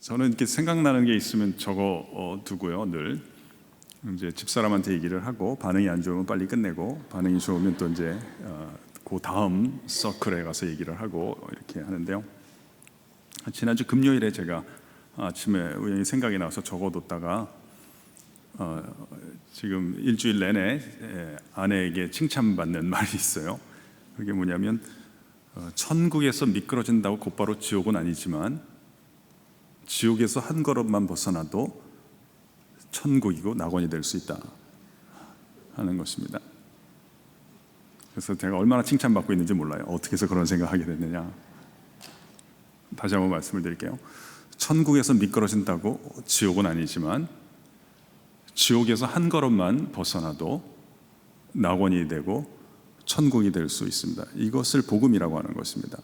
저는 이렇게 생각나는 게 있으면 적어 두고요. 늘 이제 집사람한테 얘기를 하고 반응이 안 좋으면 빨리 끝내고 반응이 좋으면 또 이제 그 다음 서클에 가서 얘기를 하고 이렇게 하는데요. 지난주 금요일에 제가 아침에 우연히 생각이 나서 적어뒀다가 지금 일주일 내내 아내에게 칭찬받는 말이 있어요. 그게 뭐냐면 천국에서 미끄러진다고 곧바로 지옥은 아니지만 지옥에서 한 걸음만 벗어나도 천국이고 낙원이 될 수 있다 하는 것입니다. 그래서 제가 얼마나 칭찬받고 있는지 몰라요. 어떻게 해서 그런 생각하게 됐느냐. 다시 한번 말씀을 드릴게요. 천국에서 미끄러진다고 지옥은 아니지만 지옥에서 한 걸음만 벗어나도 낙원이 되고 천국이 될 수 있습니다. 이것을 복음이라고 하는 것입니다.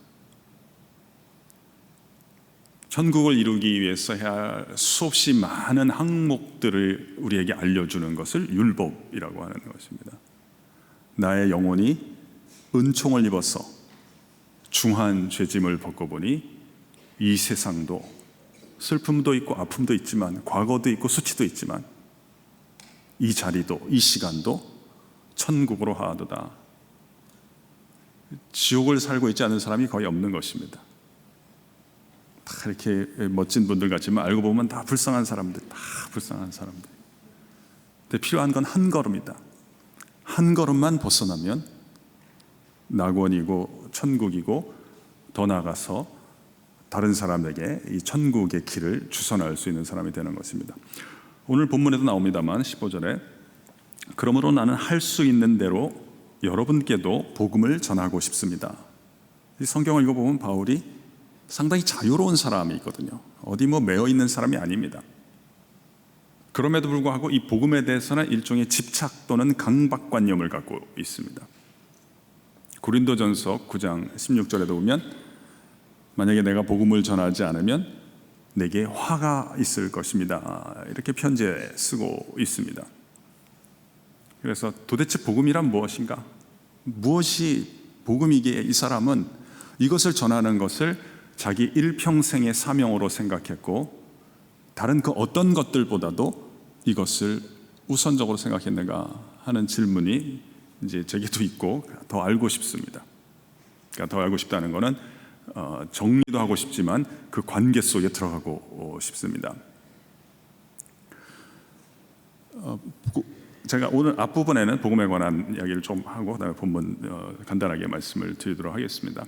천국을 이루기 위해서 해야 할 수없이 많은 항목들을 우리에게 알려주는 것을 율법이라고 하는 것입니다. 나의 영혼이 은총을 입어서 중한 죄짐을 벗고보니 이 세상도 슬픔도 있고 아픔도 있지만 과거도 있고 수치도 있지만 이 자리도 이 시간도 천국으로 하도다. 지옥을 살고 있지 않은 사람이 거의 없는 것입니다. 다 이렇게 멋진 분들 같지만 알고 보면 다 불쌍한 사람들, 근데 필요한 건 한 걸음이다. 한 걸음만 벗어나면 낙원이고 천국이고 더 나아가서 다른 사람에게 이 천국의 길을 주선할 수 있는 사람이 되는 것입니다. 오늘 본문에도 나옵니다만 15절에 그러므로 나는 할 수 있는 대로 여러분께도 복음을 전하고 싶습니다. 이 성경을 읽어보면 바울이 상당히 자유로운 사람이거든요. 어디 매어 있는 사람이 아닙니다. 그럼에도 불구하고 이 복음에 대해서는 일종의 집착 또는 강박관념을 갖고 있습니다. 고린도전서 9장 16절에도 보면 만약에 내가 복음을 전하지 않으면 내게 화가 있을 것입니다. 이렇게 편지에 쓰고 있습니다. 그래서 도대체 복음이란 무엇인가? 무엇이 복음이기에 이 사람은 이것을 전하는 것을 자기 일평생의 사명으로 생각했고 다른 그 어떤 것들보다도 이것을 우선적으로 생각했는가 하는 질문이 이제 제게도 있고 더 알고 싶습니다. 그러니까 더 알고 싶다는 것은 정리도 하고 싶지만 그 관계 속에 들어가고 싶습니다. 제가 오늘 앞부분에는 복음에 관한 이야기를 좀 하고 그다음에 본문 간단하게 말씀을 드리도록 하겠습니다.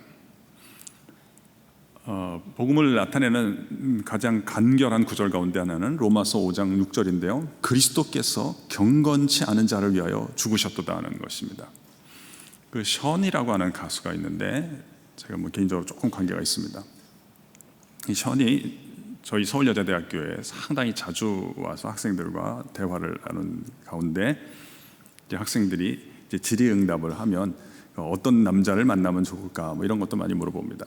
복음을 나타내는 가장 간결한 구절 가운데 하나는 로마서 5장 6절인데요. 그리스도께서 경건치 않은 자를 위하여 죽으셨도다 하는 것입니다. 그 션이라고 하는 가수가 있는데 제가 개인적으로 조금 관계가 있습니다. 이 션이 저희 서울여자대학교에 상당히 자주 와서 학생들과 대화를 하는 가운데 이제 학생들이 이제 질의응답을 하면 어떤 남자를 만나면 좋을까 이런 것도 많이 물어봅니다.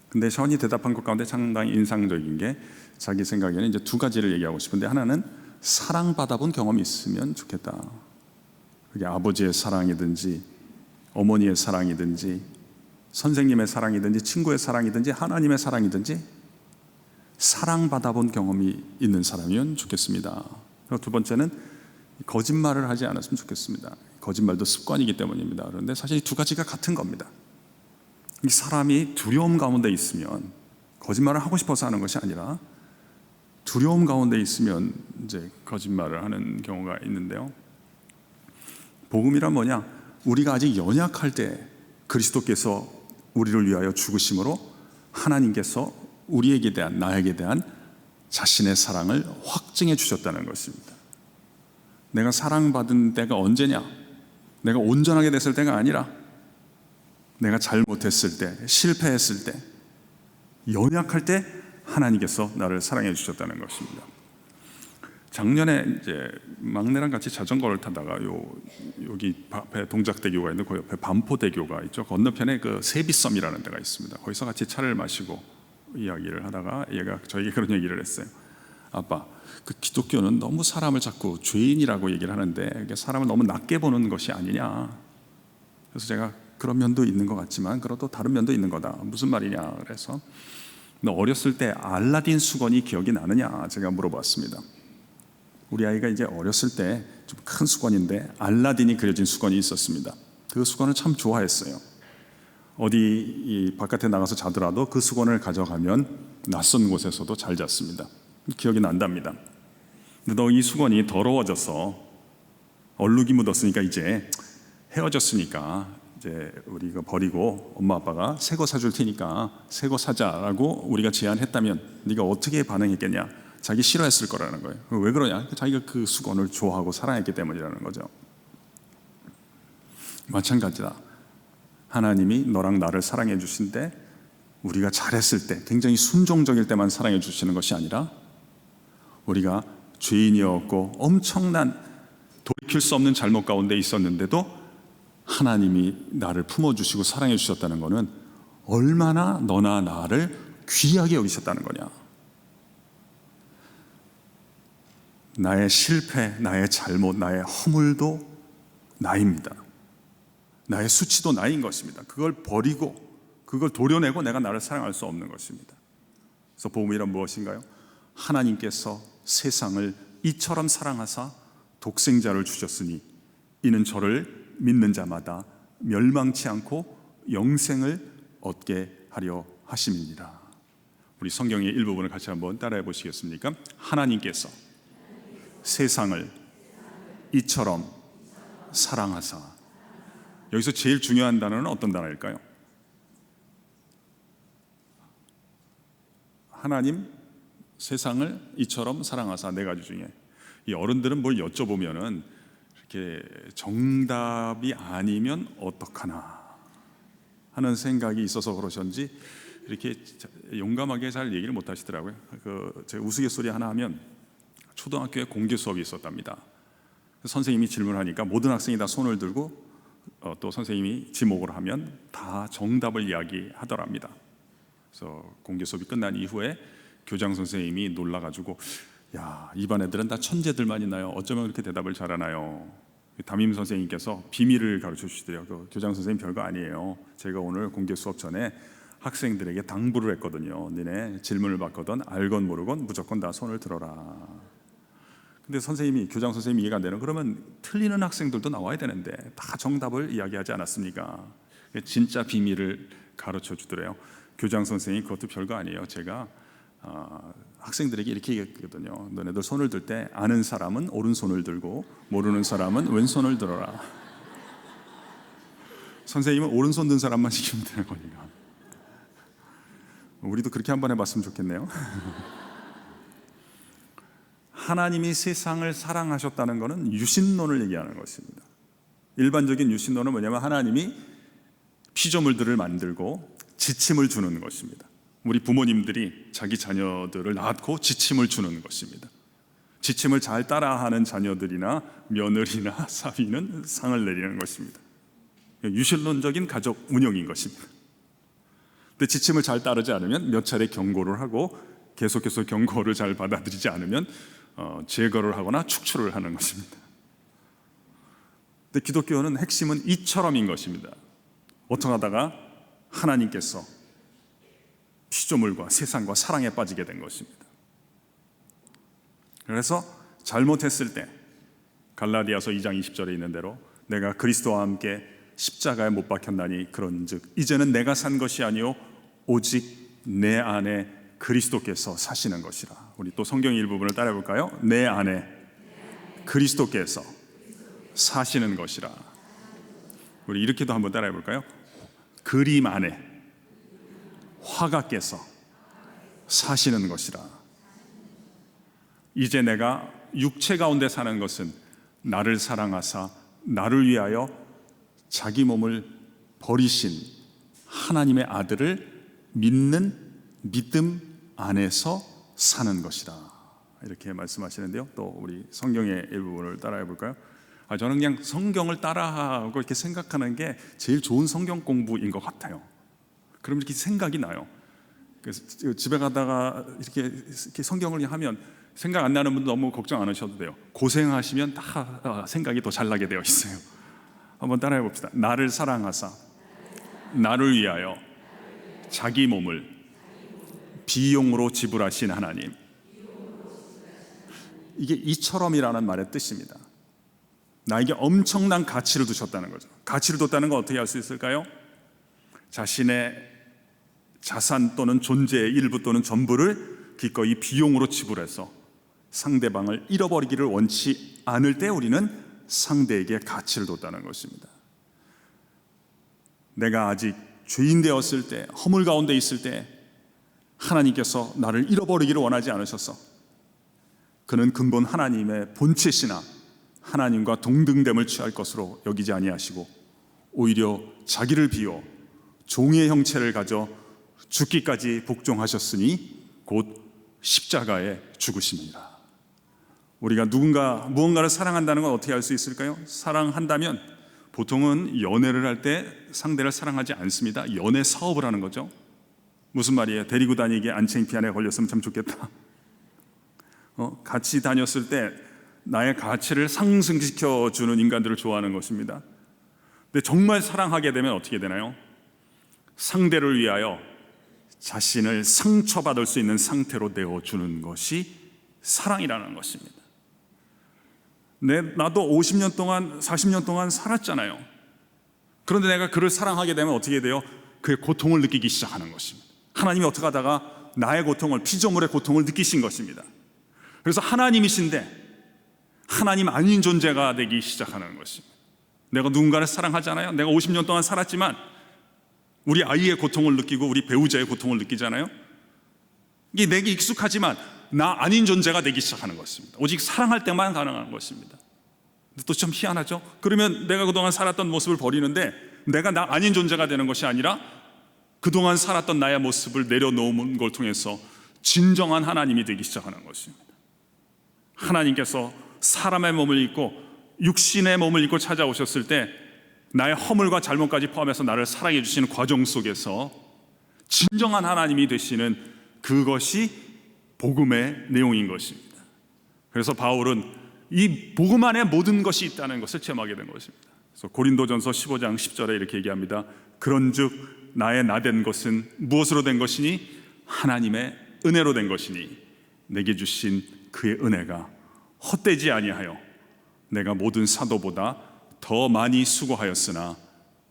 근데 션이 대답한 것 가운데 상당히 인상적인 게 자기 생각에는 이제 두 가지를 얘기하고 싶은데 하나는 사랑받아본 경험이 있으면 좋겠다. 그게 아버지의 사랑이든지 어머니의 사랑이든지 선생님의 사랑이든지 친구의 사랑이든지 하나님의 사랑이든지 사랑받아본 경험이 있는 사람이면 좋겠습니다. 그리고 두 번째는 거짓말을 하지 않았으면 좋겠습니다. 거짓말도 습관이기 때문입니다. 그런데 사실 이 두 가지가 같은 겁니다. 이 사람이 두려움 가운데 있으면 거짓말을 하고 싶어서 하는 것이 아니라 두려움 가운데 있으면 이제 거짓말을 하는 경우가 있는데요. 복음이란 뭐냐? 우리가 아직 연약할 때 그리스도께서 우리를 위하여 죽으심으로 하나님께서 우리에게 대한 나에게 대한 자신의 사랑을 확증해 주셨다는 것입니다. 내가 사랑받은 때가 언제냐? 내가 온전하게 됐을 때가 아니라 내가 잘못했을 때, 실패했을 때, 연약할 때 하나님께서 나를 사랑해 주셨다는 것입니다. 작년에 이제 막내랑 같이 자전거를 타다가 여기 앞에 동작대교가 있는데 그 옆에 반포대교가 있죠. 건너편에 그 세비섬이라는 데가 있습니다. 거기서 같이 차를 마시고 이야기를 하다가 얘가 저에게 그런 얘기를 했어요. 아빠, 그 기독교는 너무 사람을 자꾸 죄인이라고 얘기를 하는데 사람을 너무 낮게 보는 것이 아니냐. 그래서 제가 그런 면도 있는 것 같지만 그래도 다른 면도 있는 거다. 무슨 말이냐. 그래서 너 어렸을 때 알라딘 수건이 기억이 나느냐? 제가 물어봤습니다. 우리 아이가 이제 어렸을 때 좀 큰 수건인데 알라딘이 그려진 수건이 있었습니다. 그 수건을 참 좋아했어요. 어디 바깥에 나가서 자더라도 그 수건을 가져가면 낯선 곳에서도 잘 잤습니다. 기억이 난답니다. 근데 너 이 수건이 더러워져서 얼룩이 묻었으니까 이제 헤어졌으니까 이제 우리가 버리고 엄마 아빠가 새 거 사줄 테니까 새 거 사자라고 우리가 제안했다면 네가 어떻게 반응했겠냐? 자기 싫어했을 거라는 거예요. 왜 그러냐? 자기가 그 수건을 좋아하고 사랑했기 때문이라는 거죠. 마찬가지다. 하나님이 너랑 나를 사랑해 주신데 우리가 잘했을 때, 굉장히 순종적일 때만 사랑해 주시는 것이 아니라 우리가 죄인이었고 엄청난 돌이킬 수 없는 잘못 가운데 있었는데도 하나님이 나를 품어주시고 사랑해 주셨다는 것은 얼마나 너나 나를 귀하게 여기셨다는 거냐. 나의 실패, 나의 잘못, 나의 허물도 나입니다. 나의 수치도 나인 것입니다. 그걸 버리고 그걸 도려내고 내가 나를 사랑할 수 없는 것입니다. 그래서 복음이란 무엇인가요? 하나님께서 세상을 이처럼 사랑하사 독생자를 주셨으니 이는 저를 믿는 자마다 멸망치 않고 영생을 얻게 하려 하심이니라. 우리 성경의 일부분을 같이 한번 따라해 보시겠습니까? 하나님께서 세상을 이처럼 사랑하사. 여기서 제일 중요한 단어는 어떤 단어일까요? 하나님 세상을 이처럼 사랑하사. 네 가지 중에 이 어른들은 뭘 여쭤보면은 이렇게 정답이 아니면 어떡하나 하는 생각이 있어서 그러셨는지 이렇게 용감하게 잘 얘기를 못 하시더라고요. 제가 우스갯소리 하나 하면 초등학교에 공개 수업이 있었답니다. 선생님이 질문하니까 모든 학생이 다 손을 들고 또 선생님이 지목을 하면 다 정답을 이야기하더랍니다. 그래서 공개 수업이 끝난 이후에 교장 선생님이 놀라가지고 야, 이 반 애들은 다 천재들만 있나요? 어쩌면 그렇게 대답을 잘하나요? 담임 선생님께서 비밀을 가르쳐 주시더래요. 교장 선생님 별거 아니에요. 제가 오늘 공개 수업 전에 학생들에게 당부를 했거든요. 니네 질문을 받거든 알건 모르건 무조건 다 손을 들어라. 근데 선생님이, 교장 선생님이 이해가 안 되는, 그러면 틀리는 학생들도 나와야 되는데 다 정답을 이야기하지 않았습니까? 진짜 비밀을 가르쳐 주더래요. 교장 선생님이 그것도 별거 아니에요. 제가 학생들에게 이렇게 얘기했거든요. 너네들 손을 들 때 아는 사람은 오른손을 들고 모르는 사람은 왼손을 들어라. 선생님은 오른손 든 사람만 시키면 되는 거니까. 우리도 그렇게 한번 해봤으면 좋겠네요. 하나님이 세상을 사랑하셨다는 것은 유신론을 얘기하는 것입니다. 일반적인 유신론은 뭐냐면 하나님이 피조물들을 만들고 지침을 주는 것입니다. 우리 부모님들이 자기 자녀들을 낳고 지침을 주는 것입니다. 지침을 잘 따라하는 자녀들이나 며느리나 사위는 상을 내리는 것입니다. 유신론적인 가족 운영인 것입니다. 근데 지침을 잘 따르지 않으면 몇 차례 경고를 하고 계속해서 경고를 잘 받아들이지 않으면 제거를 하거나 축출을 하는 것입니다. 근데 기독교는 핵심은 이처럼인 것입니다. 어떻게 하다가 하나님께서 피조물과 세상과 사랑에 빠지게 된 것입니다. 그래서 잘못했을 때 갈라디아서 2장 20절에 있는 대로 내가 그리스도와 함께 십자가에 못 박혔나니 그런즉 이제는 내가 산 것이 아니요 오직 내 안에 그리스도께서 사시는 것이라. 우리 또 성경 일부분을 따라해 볼까요? 내 안에 그리스도께서 사시는 것이라. 우리 이렇게도 한번 따라해 볼까요? 그림 안에 화가께서 사시는 것이라. 이제 내가 육체 가운데 사는 것은 나를 사랑하사 나를 위하여 자기 몸을 버리신 하나님의 아들을 믿는 믿음 안에서 사는 것이라. 이렇게 말씀하시는데요. 또 우리 성경의 일부분을 따라해 볼까요? 저는 그냥 성경을 따라하고 이렇게 생각하는 게 제일 좋은 성경 공부인 것 같아요. 그럼 이렇게 생각이 나요. 그래서 집에 가다가 이렇게 성경을 하면 생각 안 나는 분도 너무 걱정 안 하셔도 돼요. 고생하시면 다 생각이 더 잘 나게 되어 있어요. 한번 따라해 봅시다. 나를 사랑하사 나를 위하여 자기 몸을 비용으로 지불하신 하나님. 이게 이처럼이라는 말의 뜻입니다. 나에게 엄청난 가치를 두셨다는 거죠. 가치를 뒀다는 건 어떻게 할 수 있을까요? 자신의 자산 또는 존재의 일부 또는 전부를 기꺼이 비용으로 지불해서 상대방을 잃어버리기를 원치 않을 때 우리는 상대에게 가치를 뒀다는 것입니다. 내가 아직 죄인 되었을 때, 허물 가운데 있을 때 하나님께서 나를 잃어버리기를 원하지 않으셔서 그는 근본 하나님의 본체시나 하나님과 동등됨을 취할 것으로 여기지 아니하시고 오히려 자기를 비워 종의 형체를 가져 죽기까지 복종하셨으니 곧 십자가에 죽으십니다. 우리가 무언가를 사랑한다는 건 어떻게 알 수 있을까요? 사랑한다면 보통은 연애를 할 때 상대를 사랑하지 않습니다. 연애 사업을 하는 거죠. 무슨 말이에요? 데리고 다니기에 안창피한에 걸렸으면 참 좋겠다. 같이 다녔을 때 나의 가치를 상승시켜주는 인간들을 좋아하는 것입니다. 근데 정말 사랑하게 되면 어떻게 되나요? 상대를 위하여 자신을 상처받을 수 있는 상태로 내어주는 것이 사랑이라는 것입니다. 나도 50년 동안 40년 동안 살았잖아요. 그런데 내가 그를 사랑하게 되면 어떻게 돼요? 그의 고통을 느끼기 시작하는 것입니다. 하나님이 어떻게 하다가 나의 고통을, 피조물의 고통을 느끼신 것입니다. 그래서 하나님이신데 하나님 아닌 존재가 되기 시작하는 것입니다. 내가 누군가를 사랑하잖아요. 내가 50년 동안 살았지만 우리 아이의 고통을 느끼고 우리 배우자의 고통을 느끼잖아요. 이게 내게 익숙하지만 나 아닌 존재가 되기 시작하는 것입니다. 오직 사랑할 때만 가능한 것입니다. 또 좀 희한하죠? 그러면 내가 그동안 살았던 모습을 버리는데 내가 나 아닌 존재가 되는 것이 아니라 그동안 살았던 나의 모습을 내려놓은 걸 통해서 진정한 하나님이 되기 시작하는 것입니다. 하나님께서 사람의 몸을 입고 육신의 몸을 입고 찾아오셨을 때 나의 허물과 잘못까지 포함해서 나를 사랑해 주시는 과정 속에서 진정한 하나님이 되시는 그것이 복음의 내용인 것입니다. 그래서 바울은 이 복음 안에 모든 것이 있다는 것을 체험하게 된 것입니다. 그래서 고린도전서 15장 10절에 이렇게 얘기합니다. 그런즉 나의 나된 것은 무엇으로 된 것이니 하나님의 은혜로 된 것이니 내게 주신 그의 은혜가 헛되지 아니하여 내가 모든 사도보다 더 많이 수고하였으나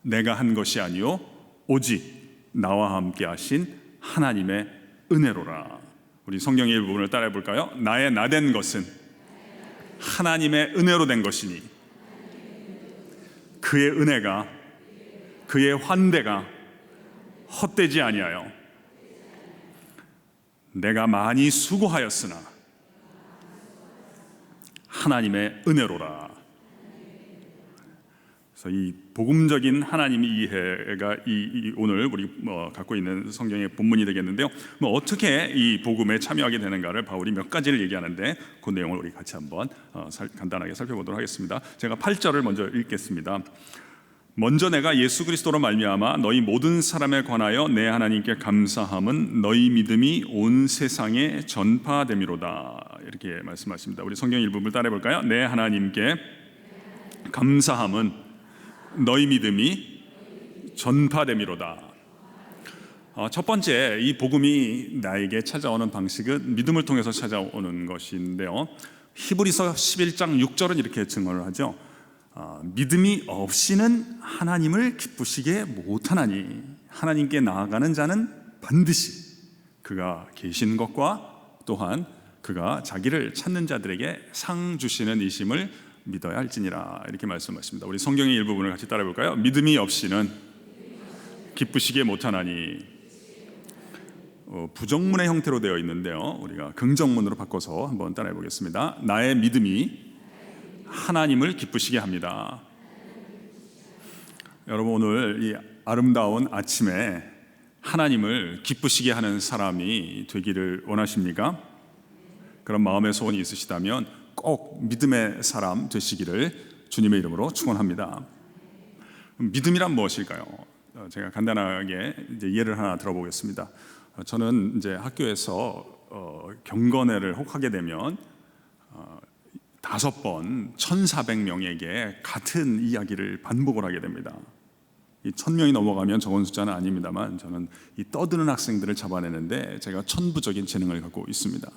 내가 한 것이 아니요 오직 나와 함께 하신 하나님의 은혜로라. 우리 성경의 일부분을 따라해 볼까요? 나의 나된 것은 하나님의 은혜로 된 것이니 그의 은혜가 그의 환대가 헛되지 아니하여 내가 많이 수고하였으나 하나님의 은혜로라. 그래서 이 복음적인 하나님의 이해가 오늘 우리 갖고 있는 성경의 본문이 되겠는데요. 어떻게 이 복음에 참여하게 되는가를 바울이 몇 가지를 얘기하는데 그 내용을 우리 같이 한번 간단하게 살펴보도록 하겠습니다. 제가 8절을 먼저 읽겠습니다. 먼저 내가 예수 그리스도로 말미암아 너희 모든 사람에 관하여 내 하나님께 감사함은 너희 믿음이 온 세상에 전파됨이로다. 이렇게 말씀하십니다. 우리 성경 일부분을 따라해 볼까요? 내 하나님께 감사함은 너희 믿음이 전파됨이로다. 첫 번째, 이 복음이 나에게 찾아오는 방식은 믿음을 통해서 찾아오는 것인데요. 히브리서 11장 6절은 이렇게 증언을 하죠. 믿음이 없이는 하나님을 기쁘시게 못하나니 하나님께 나아가는 자는 반드시 그가 계신 것과 또한 그가 자기를 찾는 자들에게 상 주시는 이심을 믿어야 할지니라. 이렇게 말씀하십니다. 우리 성경의 일부분을 같이 따라해 볼까요? 믿음이 없이는 기쁘시게 못하나니. 부정문의 형태로 되어 있는데요, 우리가 긍정문으로 바꿔서 한번 따라해 보겠습니다. 나의 믿음이 하나님을 기쁘시게 합니다. 여러분, 오늘 이 아름다운 아침에 하나님을 기쁘시게 하는 사람이 되기를 원하십니까? 그런 마음의 소원이 있으시다면 꼭 믿음의 사람 되시기를 주님의 이름으로 축원합니다. 믿음이란 무엇일까요? 제가 간단하게 이제 예를 하나 들어보겠습니다. 저는 이제 학교에서 경건회를 혹하게 되면 5번 1,400명에게 같은 이야기를 반복을 하게 됩니다. 이 1000명이 넘어가면 적은 숫자는 아닙니다만 저는 이 떠드는 학생들을 잡아내는데 제가 천부적인 재능을 갖고 있습니다.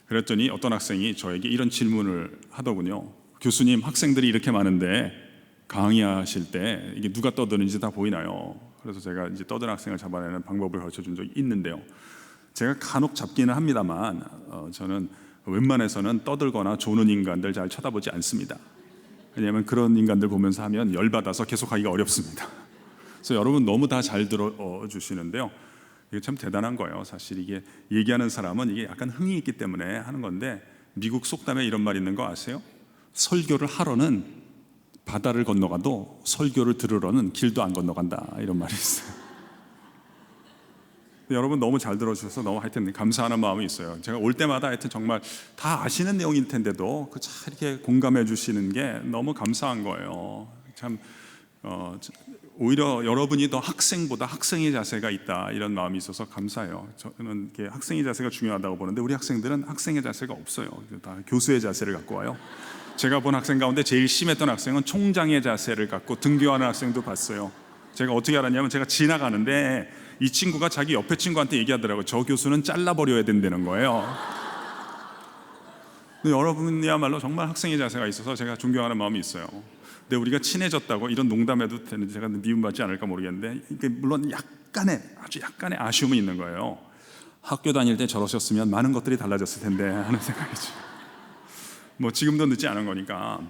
그랬더니 어떤 학생이 저에게 이런 질문을 하더군요. 교수님, 학생들이 이렇게 많은데 강의하실 때 이게 누가 떠드는지 다 보이나요? 그래서 제가 이제 떠드는 학생을 잡아내는 방법을 가르쳐 준 적이 있는데요. 제가 간혹 잡기는 합니다만 저는 웬만해서는 떠들거나 조는 인간들 잘 쳐다보지 않습니다. 왜냐하면 그런 인간들 보면서 하면 열받아서 계속하기가 어렵습니다. 그래서 여러분 너무 다 잘 들어주시는데요. 이게 참 대단한 거예요. 사실 이게 얘기하는 사람은 이게 약간 흥이 있기 때문에 하는 건데, 미국 속담에 이런 말 있는 거 아세요? 설교를 하러는 바다를 건너가도 설교를 들으러는 길도 안 건너간다, 이런 말이 있어요. 여러분 너무 잘 들어주셔서 너무 하여튼 감사하는 마음이 있어요. 제가 올 때마다 하여튼 정말 다 아시는 내용일 텐데도 잘 이렇게 공감해 주시는 게 너무 감사한 거예요. 참 오히려 여러분이 더 학생보다 학생의 자세가 있다, 이런 마음이 있어서 감사해요. 저는 이렇게 학생의 자세가 중요하다고 보는데 우리 학생들은 학생의 자세가 없어요. 다 교수의 자세를 갖고 와요. 제가 본 학생 가운데 제일 심했던 학생은 총장의 자세를 갖고 등교하는 학생도 봤어요. 제가 어떻게 알았냐면 제가 지나가는데 이 친구가 자기 옆에 친구한테 얘기하더라고요. 저 교수는 잘라버려야 된다는 거예요. 근데 여러분이야말로 정말 학생의 자세가 있어서 제가 존경하는 마음이 있어요. 근데 우리가 친해졌다고 이런 농담해도 되는지 제가 미움받지 않을까 모르겠는데, 이게 물론 아주 약간의 아쉬움은 있는 거예요. 학교 다닐 때 저러셨으면 많은 것들이 달라졌을 텐데 하는 생각이죠. 뭐 지금도 늦지 않은 거니까.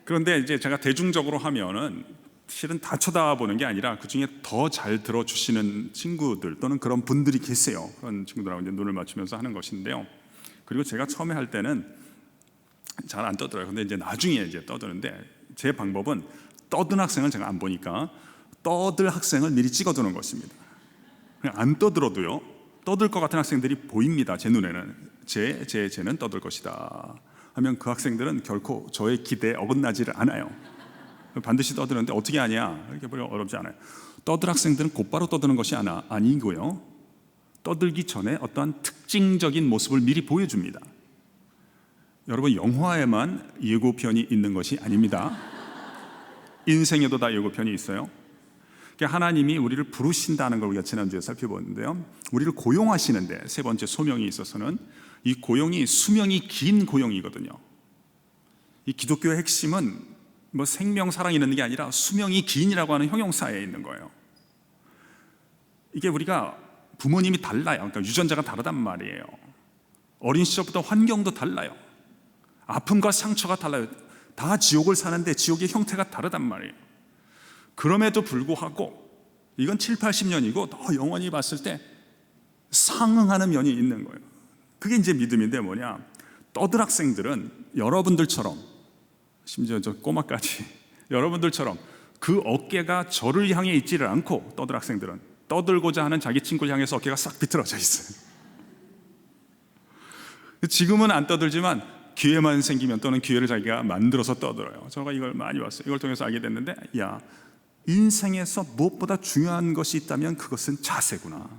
그런데 이제 제가 대중적으로 하면은 실은 다 쳐다보는 게 아니라 그 중에 더 잘 들어주시는 친구들 또는 그런 분들이 계세요. 그런 친구들하고 이제 눈을 맞추면서 하는 것인데요. 그리고 제가 처음에 할 때는 잘 안 떠들어요. 근데 이제 나중에 이제 떠드는데, 제 방법은 떠든 학생을 제가 안 보니까 떠들 학생을 미리 찍어두는 것입니다. 그냥 안 떠들어도요, 떠들 것 같은 학생들이 보입니다. 제 눈에는 쟤는 떠들 것이다 하면 그 학생들은 결코 저의 기대에 어긋나지를 않아요. 반드시 떠드는데 어떻게 하냐, 이렇게 별로 어렵지 않아요. 떠들 학생들은 곧바로 떠드는 것이 아니고요, 떠들기 전에 어떠한 특징적인 모습을 미리 보여줍니다. 여러분, 영화에만 예고편이 있는 것이 아닙니다. 인생에도 다 예고편이 있어요. 하나님이 우리를 부르신다는 걸 우리가 지난주에 살펴봤는데요, 우리를 고용하시는데 세 번째 소명이 있어서는 이 고용이 수명이 긴 고용이거든요. 이 기독교의 핵심은 뭐 생명 사랑이 있는 게 아니라 수명이 긴이라고 하는 형용사에 있는 거예요. 이게 우리가 부모님이 달라요. 그러니까 유전자가 다르단 말이에요. 어린 시절부터 환경도 달라요. 아픔과 상처가 달라요. 다 지옥을 사는데 지옥의 형태가 다르단 말이에요. 그럼에도 불구하고 이건 7, 80년이고 더 영원히 봤을 때 상응하는 면이 있는 거예요. 그게 이제 믿음인데 뭐냐, 떠들 학생들은 여러분들처럼, 심지어 저 꼬마까지 여러분들처럼 그 어깨가 저를 향해 있지를 않고, 떠들 학생들은 떠들고자 하는 자기 친구를 향해서 어깨가 싹 비틀어져 있어요. 지금은 안 떠들지만 기회만 생기면 또는 기회를 자기가 만들어서 떠들어요. 제가 이걸 많이 봤어요. 이걸 통해서 알게 됐는데, 야, 인생에서 무엇보다 중요한 것이 있다면 그것은 자세구나.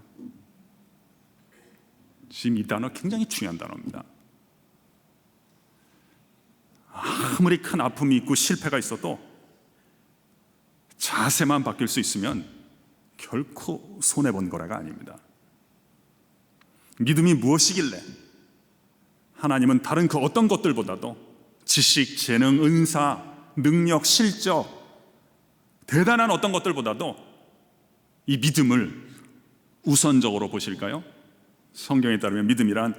지금 이 단어 굉장히 중요한 단어입니다. 아무리 큰 아픔이 있고 실패가 있어도 자세만 바뀔 수 있으면 결코 손해본 거라가 아닙니다. 믿음이 무엇이길래 하나님은 다른 그 어떤 것들보다도 지식, 재능, 은사, 능력, 실적, 대단한 어떤 것들보다도 이 믿음을 우선적으로 보실까요? 성경에 따르면 믿음이란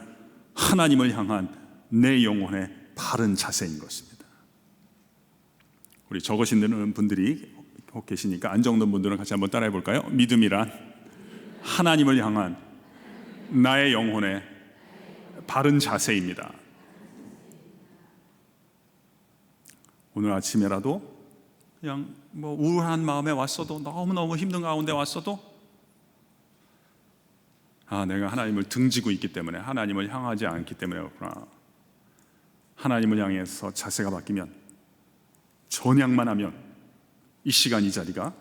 하나님을 향한 내 영혼의 바른 자세인 것입니다. 우리 적으시는 분들이 혹 계시니까 안 적는 분들은 같이 한번 따라해 볼까요? 믿음이란 하나님을 향한 나의 영혼의 바른 자세입니다. 오늘 아침에라도 그냥 뭐 우울한 마음에 왔어도, 너무너무 힘든 가운데 왔어도, 내가 하나님을 등지고 있기 때문에, 하나님을 향하지 않기 때문에 그렇구나. 하나님을 향해서 자세가 바뀌면, 전향만 하면 이 시간 이 자리가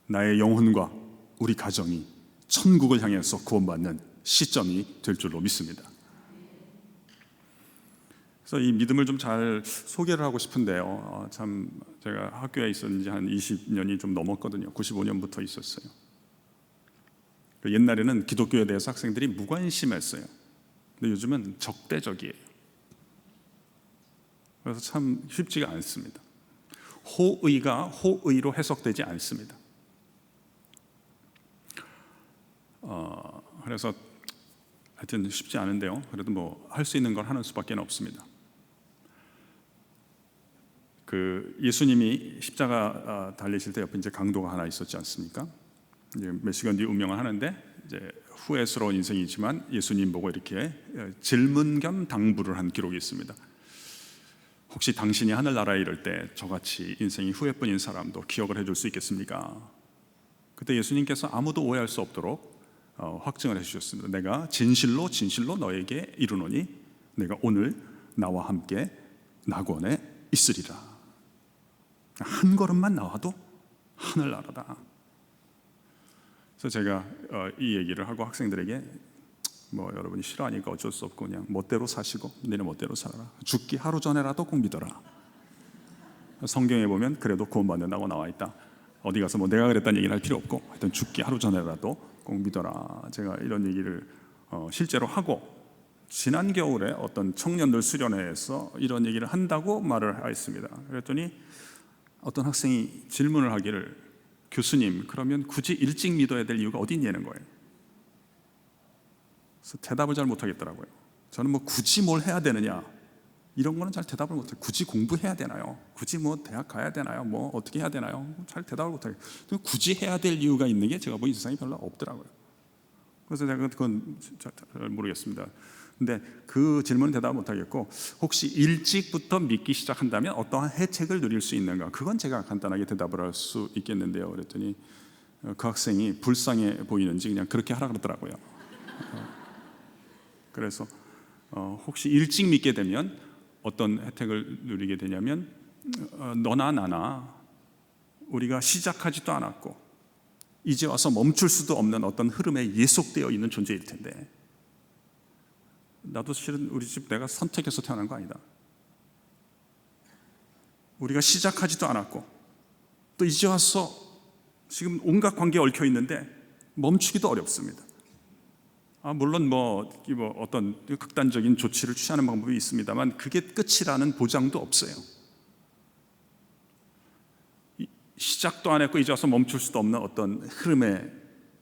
나의 영혼과 우리 가정이 천국을 향해서 구원받는 시점이 될 줄로 믿습니다. 그래서 이 믿음을 좀 잘 소개를 하고 싶은데요. 참 제가 학교에 있었는지 한 20년이 좀 넘었거든요. 95년부터 있었어요. 옛날에는 기독교에 대해서 학생들이 무관심했어요. 근데 요즘은 적대적이에요. 그래서 참 쉽지가 않습니다. 호의가 호의로 해석되지 않습니다. 그래서 하여튼 쉽지 않은데요. 그래도 뭐 할 수 있는 걸 하는 수밖에 없습니다. 그 예수님이 십자가 달리실 때 옆에 이제 강도가 하나 있었지 않습니까? 이제 몇 시간 뒤에 운명을 하는데 이제 후회스러운 인생이지만 예수님 보고 이렇게 질문 겸 당부를 한 기록이 있습니다. 혹시 당신이 하늘나라에 이를 때 저같이 인생이 후회뿐인 사람도 기억을 해줄 수 있겠습니까? 그때 예수님께서 아무도 오해할 수 없도록 확증을 해주셨습니다. 내가 진실로 진실로 너에게 이르노니 내가 오늘 나와 함께 낙원에 있으리라. 한 걸음만 나와도 하늘나라다. 그래서 제가 이 얘기를 하고 학생들에게 뭐 여러분이 싫어하니까 어쩔 수 없고 그냥 멋대로 사시고 너네 멋대로 살아라. 죽기 하루 전에라도 꼭 믿어라. 성경에 보면 그래도 구원받는다고 나와 있다. 어디 가서 뭐 내가 그랬다는 얘기를 할 필요 없고 하여튼 죽기 하루 전에라도 꼭 믿어라. 제가 이런 얘기를 실제로 하고 지난 겨울에 어떤 청년들 수련회에서 이런 얘기를 한다고 말을 했습니다. 그랬더니 어떤 학생이 질문을 하기를 교수님 그러면 굳이 일찍 믿어야 될 이유가 어디 있냐는 거예요. 그래서 대답을 잘 못하겠더라고요. 저는 뭐 굳이 뭘 해야 되느냐 이런 거는 잘 대답을 못해요. 굳이 공부해야 되나요? 굳이 뭐 대학 가야 되나요? 뭐 어떻게 해야 되나요? 잘 대답을 못해요. 굳이 해야 될 이유가 있는 게 제가 본 이 세상에 별로 없더라고요. 그래서 제가 그건 잘 모르겠습니다. 근데 그 질문은 대답을 못하겠고 혹시 일찍부터 믿기 시작한다면 어떠한 혜택을 누릴 수 있는가? 그건 제가 간단하게 대답을 할 수 있겠는데요. 그랬더니 그 학생이 불쌍해 보이는지 그냥 그렇게 하라 그러더라고요. 그래서 혹시 일찍 믿게 되면 어떤 혜택을 누리게 되냐면 너나 나나 우리가 시작하지도 않았고 이제 와서 멈출 수도 없는 어떤 흐름에 예속되어 있는 존재일 텐데 나도 실은 우리 집 내가 선택해서 태어난 거 아니다. 우리가 시작하지도 않았고 또 이제 와서 지금 온갖 관계에 얽혀 있는데 멈추기도 어렵습니다. 물론 뭐 어떤 극단적인 조치를 취하는 방법이 있습니다만 그게 끝이라는 보장도 없어요. 시작도 안 했고 이제 와서 멈출 수도 없는 어떤 흐름에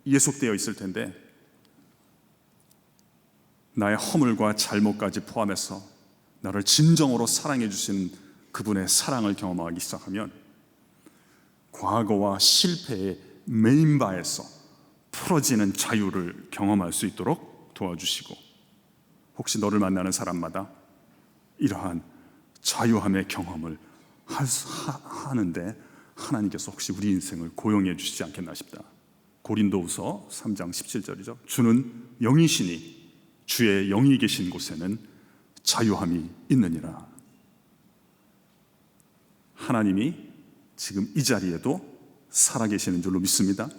예속되어 있을 텐데 나의 허물과 잘못까지 포함해서 나를 진정으로 사랑해 주신 그분의 사랑을 경험하기 시작하면 과거와 실패의 메인바에서 풀어지는 자유를 경험할 수 있도록 도와주시고 혹시 너를 만나는 사람마다 이러한 자유함의 경험을 하는데 하나님께서 혹시 우리 인생을 고용해 주시지 않겠나 싶다. 고린도후서 3장 17절이죠. 주는 영이시니 주의 영이 계신 곳에는 자유함이 있느니라. 하나님이 지금 이 자리에도 살아계시는 줄로 믿습니다.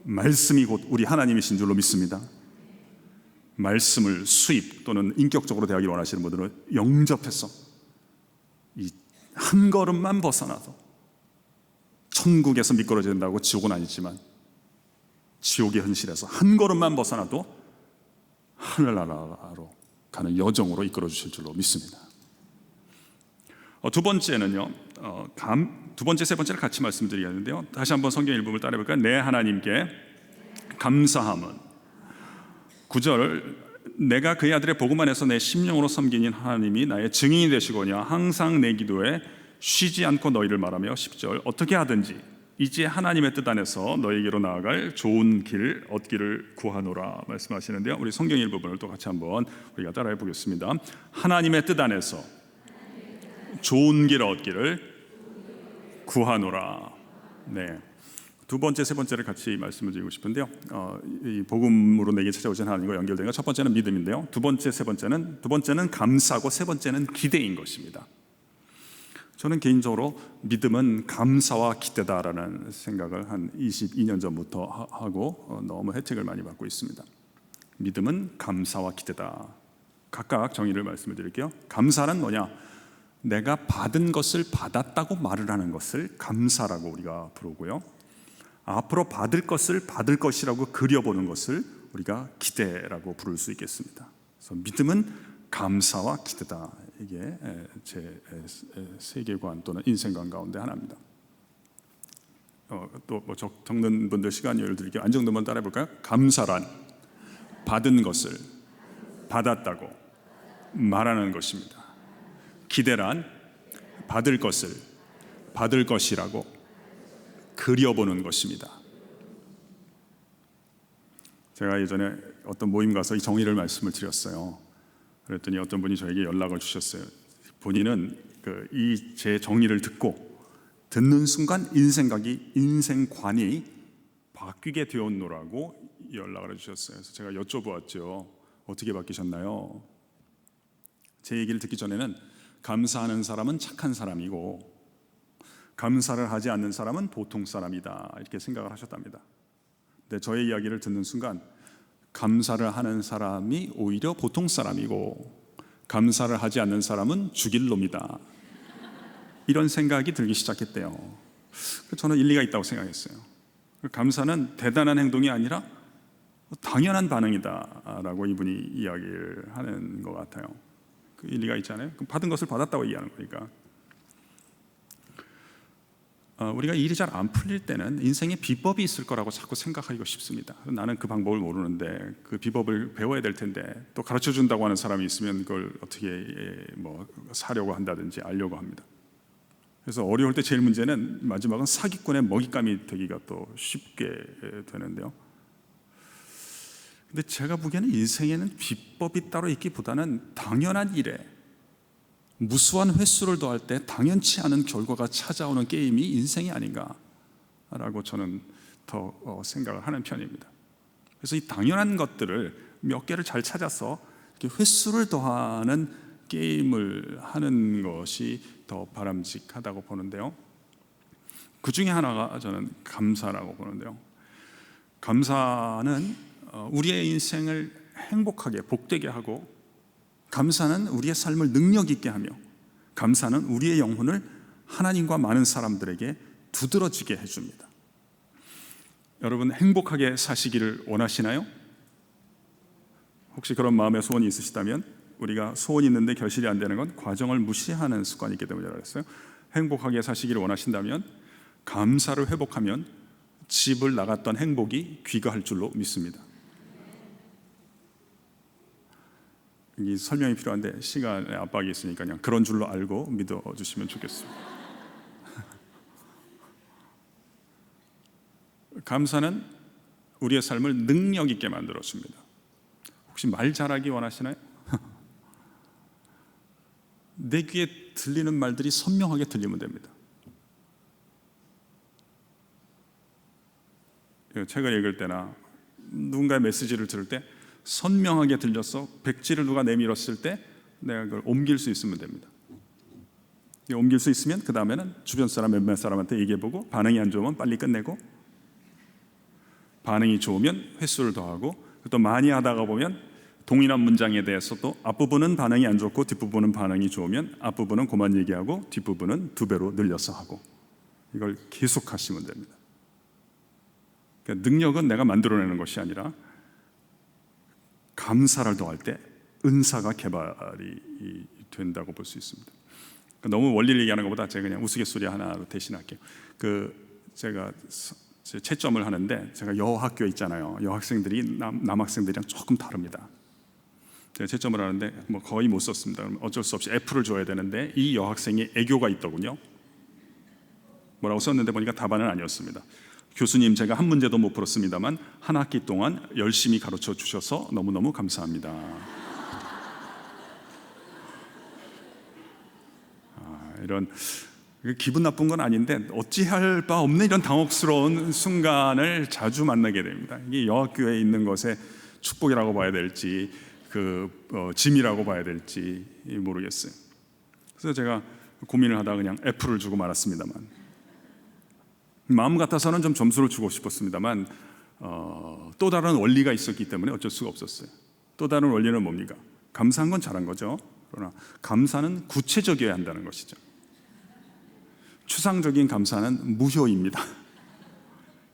말씀이 곧 우리 하나님이신 줄로 믿습니다. 말씀을 수입 또는 인격적으로 대하기 원하시는 분들은 영접해서 이 한 걸음만 벗어나도 천국에서 미끄러진다고 지옥은 아니지만 지옥의 현실에서 한 걸음만 벗어나도 하늘나라로 가는 여정으로 이끌어 주실 줄로 믿습니다. 두 번째는요, 두 번째, 세 번째를 같이 말씀드리겠는데요. 다시 한번 성경 일부분을 따라해볼까요? 내 하나님께 감사함은 9절 내가 그의 아들의 복음 안에서 내 심령으로 섬기는 하나님이 나의 증인이 되시거냐 항상 내 기도에 쉬지 않고 너희를 말하며 10절 어떻게 하든지 이제 하나님의 뜻 안에서 너희에게로 나아갈 좋은 길 얻기를 구하노라 말씀하시는데요. 우리 성경 일부분을 또 같이 한번 우리가 따라해 보겠습니다. 하나님의 뜻 안에서 좋은 길 얻기를 구하노라. 네. 두 번째, 세 번째를 같이 말씀을 드리고 싶은데요. 이 복음으로 내게 찾아오신 하나님과 연결된 것, 첫 번째는 믿음인데요. 두 번째, 세 번째는 감사고 세 번째는 기대인 것입니다. 저는 개인적으로 믿음은 감사와 기대다라는 생각을 한 22년 전부터 하고 너무 혜택을 많이 받고 있습니다. 믿음은 감사와 기대다. 각각 정의를 말씀을 드릴게요. 감사는 뭐냐? 내가 받은 것을 받았다고 말을 하는 것을 감사라고 우리가 부르고요. 앞으로 받을 것을 받을 것이라고 그려보는 것을 우리가 기대라고 부를 수 있겠습니다. 그래서 믿음은 감사와 기대다. 이게 제 세계관 또는 인생관 가운데 하나입니다. 또 뭐 적는 분들 시간 여유를 드릴게요. 안정도만 따라해 볼까요? 감사란 받은 것을 받았다고 말하는 것입니다. 기대란 받을 것을 받을 것이라고 그려보는 것입니다. 제가 예전에 어떤 모임 가서 이 정의를 말씀을 드렸어요. 그랬더니 어떤 분이 저에게 연락을 주셨어요. 본인은 이 제 정의를 듣는 순간 인생관이 바뀌게 되었노라고 연락을 해주셨어요. 그래서 제가 여쭤보았죠. 어떻게 바뀌셨나요? 제 얘기를 듣기 전에는 감사하는 사람은 착한 사람이고 감사를 하지 않는 사람은 보통 사람이다, 이렇게 생각을 하셨답니다. 근데 저의 이야기를 듣는 순간 감사를 하는 사람이 오히려 보통 사람이고 감사를 하지 않는 사람은 죽일 놈이다, 이런 생각이 들기 시작했대요. 저는 일리가 있다고 생각했어요. 감사는 대단한 행동이 아니라 당연한 반응이다 라고 이분이 이야기를 하는 것 같아요. 그 일리가 있잖아요. 받은 것을 받았다고 얘기하는 거니까. 우리가 일이 잘 안 풀릴 때는 인생에 비법이 있을 거라고 자꾸 생각하기가 쉽습니다. 나는 그 방법을 모르는데 그 비법을 배워야 될 텐데, 또 가르쳐 준다고 하는 사람이 있으면 그걸 어떻게 사려고 한다든지 알려고 합니다. 그래서 어려울 때 제일 문제는 마지막은 사기꾼의 먹잇감이 되기가 또 쉽게 되는데요. 근데 제가 보기에는 인생에는 비법이 따로 있기보다는 당연한 일에 무수한 횟수를 더할 때 당연치 않은 결과가 찾아오는 게임이 인생이 아닌가라고 저는 더 생각을 하는 편입니다. 그래서 이 당연한 것들을 몇 개를 잘 찾아서 이렇게 횟수를 더하는 게임을 하는 것이 더 바람직하다고 보는데요. 그 중에 하나가 저는 감사라고 보는데요. 감사는 우리의 인생을 행복하게 복되게 하고, 감사는 우리의 삶을 능력 있게 하며, 감사는 우리의 영혼을 하나님과 많은 사람들에게 두드러지게 해줍니다. 여러분, 행복하게 사시기를 원하시나요? 혹시 그런 마음의 소원이 있으시다면, 우리가 소원이 있는데 결실이 안 되는 건 과정을 무시하는 습관이 있기 때문이라고 했어요. 행복하게 사시기를 원하신다면 감사를 회복하면 집을 나갔던 행복이 귀가할 줄로 믿습니다. 이 설명이 필요한데 시간의 압박이 있으니까 그냥 그런 줄로 알고 믿어주시면 좋겠습니다. 감사는 우리의 삶을 능력 있게 만들어줍니다. 혹시 말 잘하기 원하시나요? 내 귀에 들리는 말들이 선명하게 들리면 됩니다. 책을 읽을 때나 누군가의 메시지를 들을 때 선명하게 들려서 백지를 누가 내밀었을 때 내가 그걸 옮길 수 있으면 됩니다. 옮길 수 있으면 그 다음에는 주변 사람 몇몇 사람한테 얘기해보고, 반응이 안 좋으면 빨리 끝내고, 반응이 좋으면 횟수를 더하고, 또 많이 하다가 보면 동일한 문장에 대해서도 앞부분은 반응이 안 좋고 뒷부분은 반응이 좋으면 앞부분은 그만 얘기하고 뒷부분은 2배로 늘려서 하고, 이걸 계속 하시면 됩니다. 그러니까 능력은 내가 만들어내는 것이 아니라 감사를 더할 때 은사가 개발이 된다고 볼 수 있습니다. 그러니까 너무 원리를 얘기하는 것보다 제가 그냥 우스갯소리 하나로 대신할게요. 제가 채점을 하는데, 제가 여학교에 있잖아요. 여학생들이 남학생들이랑 조금 다릅니다. 제가 채점을 하는데 거의 못 썼습니다. 그럼 어쩔 수 없이 F를 줘야 되는데 이 여학생이 애교가 있더군요. 뭐라고 썼는데 보니까 답안은 아니었습니다. 교수님, 제가 한 문제도 못 풀었습니다만 한 학기 동안 열심히 가르쳐 주셔서 너무너무 감사합니다. 이런 기분 나쁜 건 아닌데 어찌할 바 없는 이런 당혹스러운 순간을 자주 만나게 됩니다. 이게 여학교에 있는 것의 축복이라고 봐야 될지 짐이라고 봐야 될지 모르겠어요. 그래서 제가 고민을 하다가 그냥 F를 주고 말았습니다만, 마음 같아서는 좀 점수를 주고 싶었습니다만 또 다른 원리가 있었기 때문에 어쩔 수가 없었어요. 또 다른 원리는 뭡니까? 감사한 건 잘한 거죠. 그러나 감사는 구체적이어야 한다는 것이죠. 추상적인 감사는 무효입니다.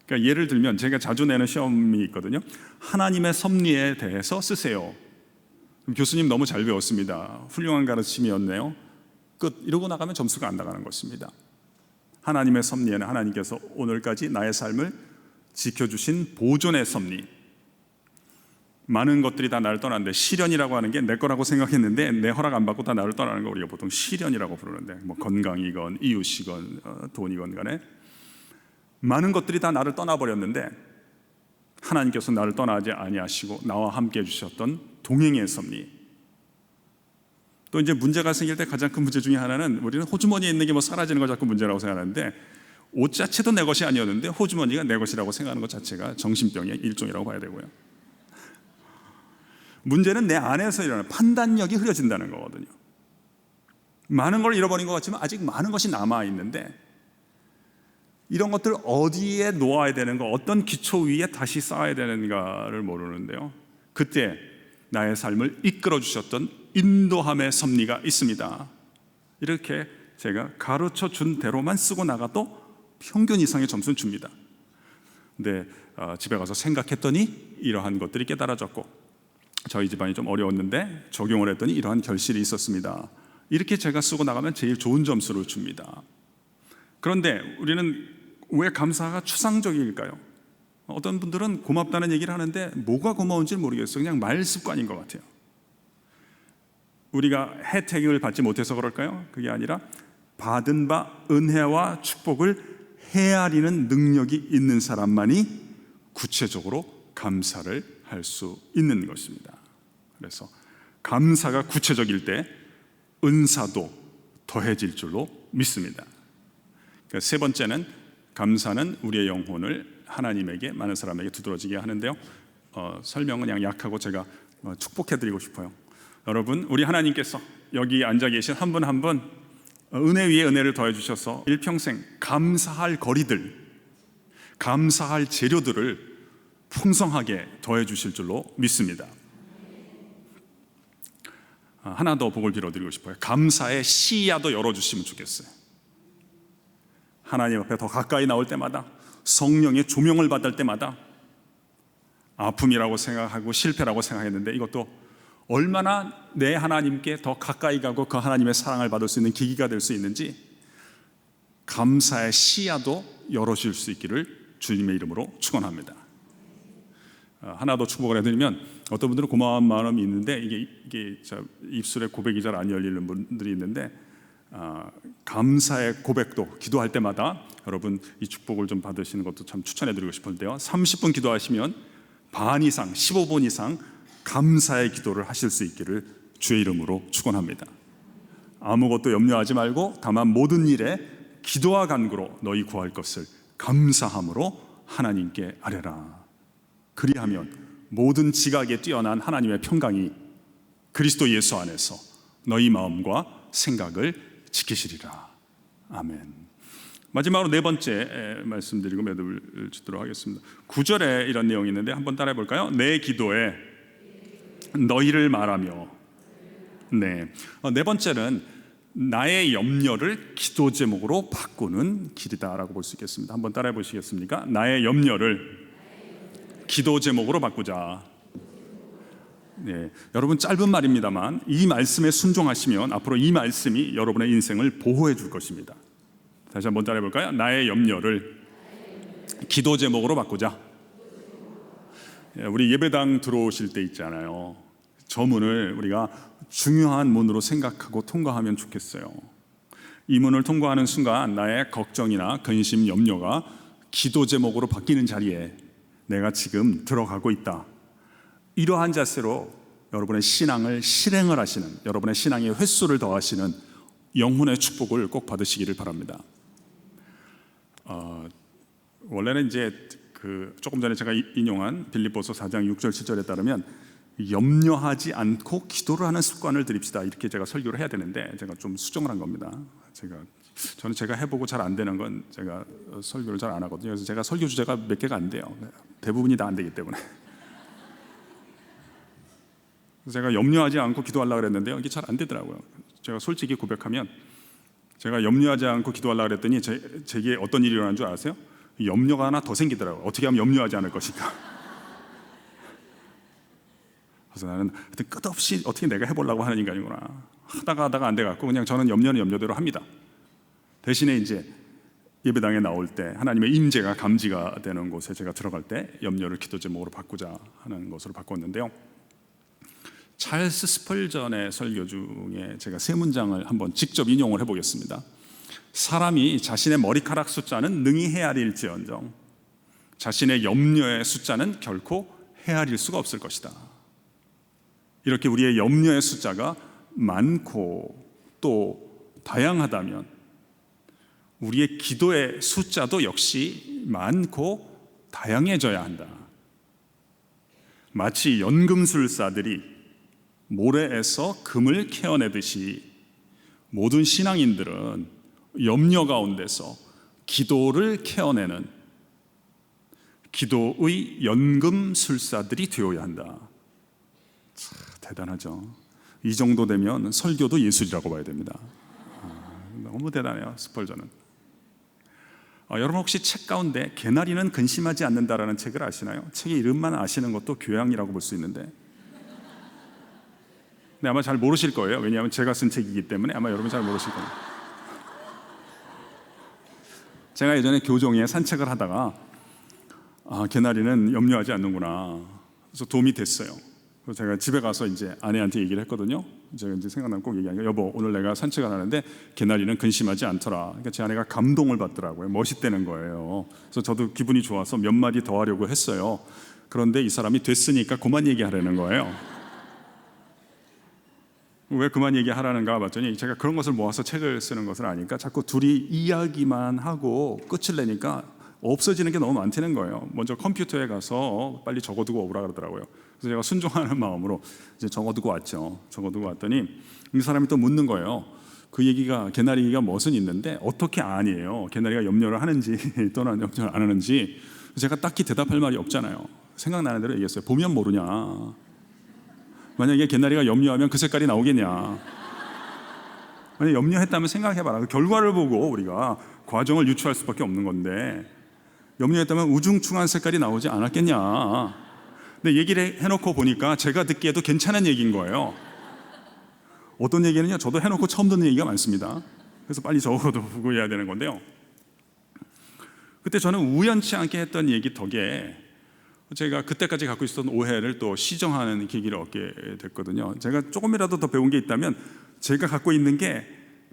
그러니까 예를 들면 제가 자주 내는 시험이 있거든요. 하나님의 섭리에 대해서 쓰세요. 교수님 너무 잘 배웠습니다. 훌륭한 가르침이었네요. 끝. 이러고 나가면 점수가 안 나가는 것입니다. 하나님의 섭리에는 하나님께서 오늘까지 나의 삶을 지켜주신 보존의 섭리, 많은 것들이 다 나를 떠나는데, 시련이라고 하는 게 내 거라고 생각했는데 내 허락 안 받고 다 나를 떠나는 거 우리가 보통 시련이라고 부르는데, 뭐 건강이건 이웃이건 돈이건 간에 많은 것들이 다 나를 떠나버렸는데 하나님께서 나를 떠나지 아니하시고 나와 함께 해주셨던 동행의 섭리. 또 이제 문제가 생길 때 가장 큰 문제 중에 하나는, 우리는 호주머니에 있는 게 뭐 사라지는 거 자꾸 문제라고 생각하는데, 옷 자체도 내 것이 아니었는데 호주머니가 내 것이라고 생각하는 것 자체가 정신병의 일종이라고 봐야 되고요. 문제는 내 안에서 일어나는 판단력이 흐려진다는 거거든요. 많은 걸 잃어버린 것 같지만 아직 많은 것이 남아있는데, 이런 것들을 어디에 놓아야 되는가, 어떤 기초 위에 다시 쌓아야 되는가를 모르는데요, 그때 나의 삶을 이끌어 주셨던 인도함의 섭리가 있습니다. 이렇게 제가 가르쳐 준 대로만 쓰고 나가도 평균 이상의 점수는 줍니다. 근데 집에 가서 생각했더니 이러한 것들이 깨달아졌고, 저희 집안이 좀 어려웠는데 적용을 했더니 이러한 결실이 있었습니다. 이렇게 제가 쓰고 나가면 제일 좋은 점수를 줍니다. 그런데 우리는 왜 감사가 추상적일까요? 어떤 분들은 고맙다는 얘기를 하는데 뭐가 고마운지 모르겠어요. 그냥 말 습관인 것 같아요. 우리가 혜택을 받지 못해서 그럴까요? 그게 아니라 받은 바 은혜와 축복을 헤아리는 능력이 있는 사람만이 구체적으로 감사를 할 수 있는 것입니다. 그래서 감사가 구체적일 때 은사도 더해질 줄로 믿습니다. 세 번째는, 감사는 우리의 영혼을 하나님에게, 많은 사람에게 두드러지게 하는데요, 설명은 그냥 약하고 제가 축복해드리고 싶어요. 여러분, 우리 하나님께서 여기 앉아 계신 한 분 한 분 은혜 위에 은혜를 더해 주셔서 일평생 감사할 거리들, 감사할 재료들을 풍성하게 더해 주실 줄로 믿습니다. 하나 더 복을 빌어드리고 싶어요. 감사의 시야도 열어주시면 좋겠어요. 하나님 앞에 더 가까이 나올 때마다, 성령의 조명을 받을 때마다 아픔이라고 생각하고 실패라고 생각했는데, 이것도 얼마나 내 하나님께 더 가까이 가고 그 하나님의 사랑을 받을 수 있는 계기가 될 수 있는지, 감사의 시야도 열어줄 수 있기를 주님의 이름으로 축원합니다. 하나 더 축복을 해드리면, 어떤 분들은 고마운 마음이 있는데 이게 입술에 고백이 잘 안 열리는 분들이 있는데, 감사의 고백도 기도할 때마다 여러분 이 축복을 좀 받으시는 것도 참 추천해드리고 싶은데요, 30분 기도하시면 반 이상, 15분 이상 감사의 기도를 하실 수 있기를 주의 이름으로 축원합니다. 아무것도 염려하지 말고 다만 모든 일에 기도와 간구로 너희 구할 것을 감사함으로 하나님께 아뢰라. 그리하면 모든 지각에 뛰어난 하나님의 평강이 그리스도 예수 안에서 너희 마음과 생각을 지키시리라. 아멘. 마지막으로 네 번째 말씀드리고 매듭을 짓도록 하겠습니다. 9절에 이런 내용이 있는데 한번 따라해 볼까요? 내 기도에 너희를 말하며. 네 번째는 나의 염려를 기도 제목으로 바꾸는 길이다라고 볼 수 있겠습니다. 한번 따라해 보시겠습니까? 나의 염려를 기도 제목으로 바꾸자. 네, 여러분 짧은 말입니다만 이 말씀에 순종하시면 앞으로 이 말씀이 여러분의 인생을 보호해 줄 것입니다. 다시 한번 따라해 볼까요? 나의 염려를 기도 제목으로 바꾸자. 우리 예배당 들어오실 때 있잖아요, 저 문을 우리가 중요한 문으로 생각하고 통과하면 좋겠어요. 이 문을 통과하는 순간 나의 걱정이나 근심, 염려가 기도 제목으로 바뀌는 자리에 내가 지금 들어가고 있다. 이러한 자세로 여러분의 신앙을 실행을 하시는, 여러분의 신앙의 횟수를 더하시는 영혼의 축복을 꼭 받으시기를 바랍니다. 원래는 이제 조금 전에 제가 인용한 빌립보서 4장 6절 7절에 따르면 염려하지 않고 기도를 하는 습관을 들입시다, 이렇게 제가 설교를 해야 되는데 제가 좀 수정을 한 겁니다. 저는 제가 해보고 잘 안 되는 건 제가 설교를 잘 안 하거든요. 그래서 제가 설교 주제가 몇 개가 안 돼요. 대부분이 다 안 되기 때문에. 제가 염려하지 않고 기도하려고 그랬는데요, 이게 잘 안 되더라고요. 제가 솔직히 고백하면 제가 염려하지 않고 기도하려고 그랬더니 제게 어떤 일이 일어난 줄 아세요? 염려가 하나 더 생기더라고요. 어떻게 하면 염려하지 않을 것인가. 그래서 나는 하여튼 끝없이 어떻게 내가 해보려고 하는 인간이구나. 하다가 안 돼갖고 그냥 저는 염려는 염려대로 합니다. 대신에 이제 예배당에 나올 때 하나님의 임재가 감지가 되는 곳에 제가 들어갈 때 염려를 기도 제목으로 바꾸자 하는 것으로 바꿨는데요, 찰스 스펄전의 설교 중에 제가 세 문장을 한번 직접 인용을 해보겠습니다. 사람이 자신의 머리카락 숫자는 능히 헤아릴지언정 자신의 염려의 숫자는 결코 헤아릴 수가 없을 것이다. 이렇게 우리의 염려의 숫자가 많고 또 다양하다면 우리의 기도의 숫자도 역시 많고 다양해져야 한다. 마치 연금술사들이 모래에서 금을 캐어내듯이 모든 신앙인들은 염려 가운데서 기도를 캐어내는 기도의 연금술사들이 되어야 한다. 참, 대단하죠. 이 정도 되면 설교도 예술이라고 봐야 됩니다. 너무 대단해요, 스펄전은. 여러분 혹시 책 가운데 개나리는 근심하지 않는다라는 책을 아시나요? 책의 이름만 아시는 것도 교양이라고 볼 수 있는데, 근데 아마 잘 모르실 거예요. 왜냐하면 제가 쓴 책이기 때문에 아마 여러분 잘 모르실 거예요. 제가 예전에 교종에 산책을 하다가 개나리는 염려하지 않는구나. 그래서 도움이 됐어요. 그래서 제가 집에 가서 이제 아내한테 얘기를 했거든요. 제가 이제 생각나면 꼭 얘기하니까, 여보 오늘 내가 산책을 하는데 개나리는 근심하지 않더라. 그러니까 제 아내가 감동을 받더라고요. 멋있다는 거예요. 그래서 저도 기분이 좋아서 몇 마디 더 하려고 했어요. 그런데 이 사람이 됐으니까 그만 얘기하라는 거예요. 왜 그만 얘기하라는가 봤더니 제가 그런 것을 모아서 책을 쓰는 것을 아니까 자꾸 둘이 이야기만 하고 끝을 내니까 없어지는 게 너무 많다는 거예요. 먼저 컴퓨터에 가서 빨리 적어두고 오라 그러더라고요. 그래서 제가 순종하는 마음으로 이제 적어두고 왔죠. 적어두고 왔더니 이 사람이 또 묻는 거예요. 그 얘기가 개나리가 멋은 있는데 어떻게 아니에요? 개나리가 염려를 하는지 또는 염려를 안 하는지. 제가 딱히 대답할 말이 없잖아요. 생각나는 대로 얘기했어요. 보면 모르냐. 만약에 개나리가 염려하면 그 색깔이 나오겠냐. 만약 염려했다면 생각해봐라. 그 결과를 보고 우리가 과정을 유추할 수밖에 없는 건데, 염려했다면 우중충한 색깔이 나오지 않았겠냐. 근데 얘기를 해놓고 보니까 제가 듣기에도 괜찮은 얘기인 거예요. 어떤 얘기는요, 저도 해놓고 처음 듣는 얘기가 많습니다. 그래서 빨리 적어두고 해야 되는 건데요, 그때 저는 우연치 않게 했던 얘기 덕에 제가 그때까지 갖고 있었던 오해를 또 시정하는 계기를 얻게 됐거든요. 제가 조금이라도 더 배운 게 있다면 제가 갖고 있는 게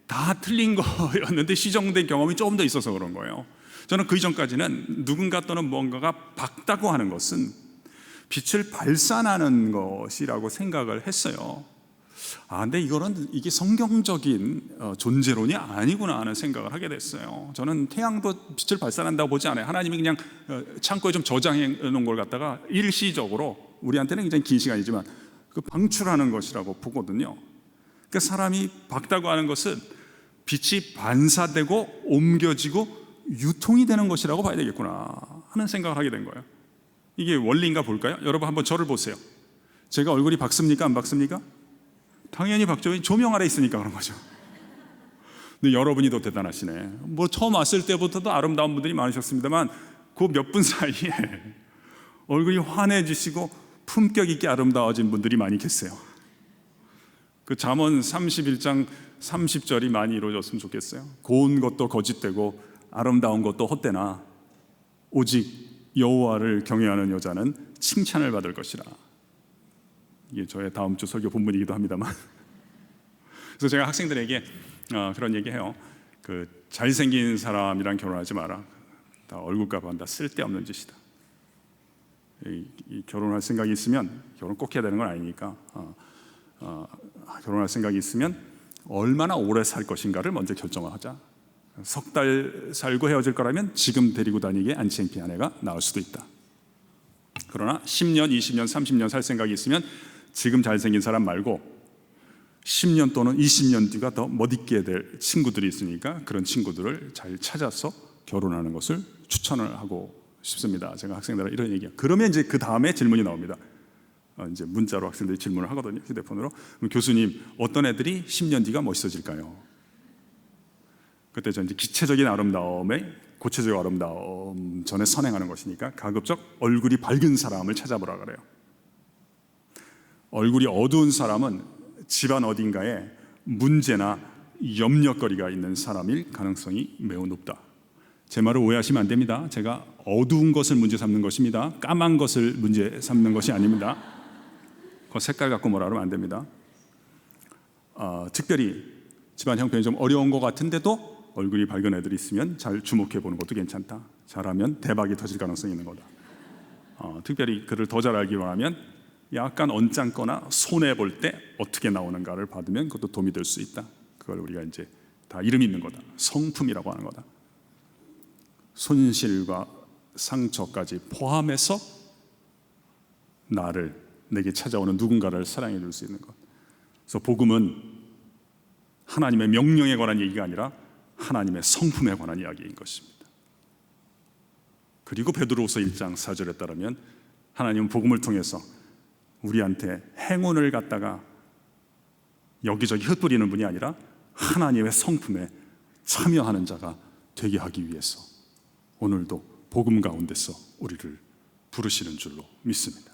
다 틀린 거였는데 시정된 경험이 조금 더 있어서 그런 거예요. 저는 그 이전까지는 누군가 또는 뭔가가 밝다고 하는 것은 빛을 발산하는 것이라고 생각을 했어요. 근데 이게 성경적인 존재론이 아니구나 하는 생각을 하게 됐어요. 저는 태양도 빛을 발산한다고 보지 않아요. 하나님이 그냥 창고에 좀 저장해 놓은 걸 갖다가 일시적으로, 우리한테는 굉장히 긴 시간이지만 그 방출하는 것이라고 보거든요. 그러니까 사람이 밝다고 하는 것은 빛이 반사되고 옮겨지고 유통이 되는 것이라고 봐야 되겠구나 하는 생각을 하게 된 거예요. 이게 원리인가 볼까요? 여러분 한번 저를 보세요. 제가 얼굴이 밝습니까? 안 밝습니까? 당연히 박정희 조명 아래 있으니까 그런 거죠. 근데 여러분이 더 대단하시네. 뭐 처음 왔을 때부터도 아름다운 분들이 많으셨습니다만 그 몇 분 사이에 얼굴이 환해지시고 품격 있게 아름다워진 분들이 많이 계세요. 그 잠언 31장 30절이 많이 이루어졌으면 좋겠어요. 고운 것도 거짓되고 아름다운 것도 헛되나 오직 여호와를 경외하는 여자는 칭찬을 받을 것이라. 이게 저의 다음 주 설교 본문이기도 합니다만, 그래서 제가 학생들에게 그런 얘기해요. 그 잘생긴 사람이랑 결혼하지 마라. 다 얼굴값 한다. 쓸데없는 짓이다. 이 결혼할 생각이 있으면, 결혼 꼭 해야 되는 건 아니니까, 결혼할 생각이 있으면 얼마나 오래 살 것인가를 먼저 결정을 하자. 석 달 살고 헤어질 거라면 지금 데리고 다니기에 안 창피한 애가 나올 수도 있다. 그러나 10년, 20년, 30년 살 생각이 있으면 지금 잘생긴 사람 말고 10년 또는 20년 뒤가 더 멋있게 될 친구들이 있으니까 그런 친구들을 잘 찾아서 결혼하는 것을 추천을 하고 싶습니다. 제가 학생들한테 이런 얘기해요. 그러면 이제 그 다음에 질문이 나옵니다. 이제 문자로 학생들이 질문을 하거든요. 휴대폰으로. 그럼 교수님, 어떤 애들이 10년 뒤가 멋있어질까요? 그때 저 이제 기체적인 아름다움에 고체적 아름다움 전에 선행하는 것이니까 가급적 얼굴이 밝은 사람을 찾아보라 그래요. 얼굴이 어두운 사람은 집안 어딘가에 문제나 염려거리가 있는 사람일 가능성이 매우 높다. 제 말을 오해하시면 안 됩니다. 제가 어두운 것을 문제 삼는 것입니다. 까만 것을 문제 삼는 것이 아닙니다. 그 색깔 갖고 뭐라 하면 안 됩니다. 특별히 집안 형편이 좀 어려운 것 같은데도 얼굴이 밝은 애들이 있으면 잘 주목해 보는 것도 괜찮다. 잘하면 대박이 터질 가능성이 있는 거다. 특별히 그를 더 잘 알기 원하면 약간 언짢거나 손해 볼 때 어떻게 나오는가를 받으면 그것도 도움이 될 수 있다. 그걸 우리가 이제 다 이름이 있는 거다. 성품이라고 하는 거다. 손실과 상처까지 포함해서 내게 찾아오는 누군가를 사랑해 줄 수 있는 것. 그래서 복음은 하나님의 명령에 관한 얘기가 아니라 하나님의 성품에 관한 이야기인 것입니다. 그리고 베드로후서 1장 4절에 따르면 하나님은 복음을 통해서 우리한테 행운을 갖다가 여기저기 흩뿌리는 분이 아니라 하나님의 성품에 참여하는 자가 되게 하기 위해서 오늘도 복음 가운데서 우리를 부르시는 줄로 믿습니다.